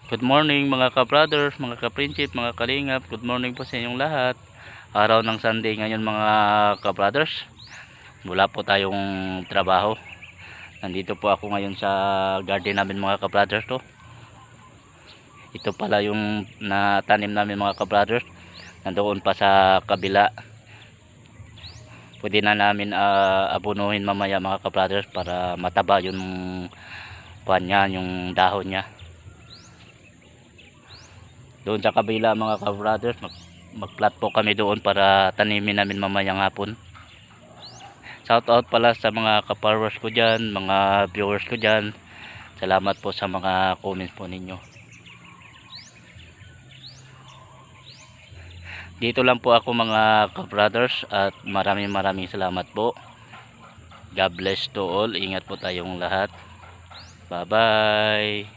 Good morning mga ka-brothers, mga ka-prinsip, mga kalingap. Good morning po sa inyong lahat. Araw ng Sunday ngayon mga ka-brothers. Wala po tayong trabaho. Nandito po ako ngayon sa garden namin mga ka-brothers to. Ito pala yung natanim namin mga ka-brothers. Nandoon pa sa kabila. Pwede na namin abunuhin mamaya mga ka-brothers para mataba yung puwan niya, yung dahon niya. Doon sa kabila mga ka-brothers, mag-plant po kami doon para tanimin namin mamayang hapon. Shout out pala sa mga ka-followers ko dyan, mga viewers ko dyan. Salamat po sa mga comments po ninyo. Dito lang po ako mga ka-brothers at maraming salamat po. God bless to all. Ingat po tayong lahat. Bye bye.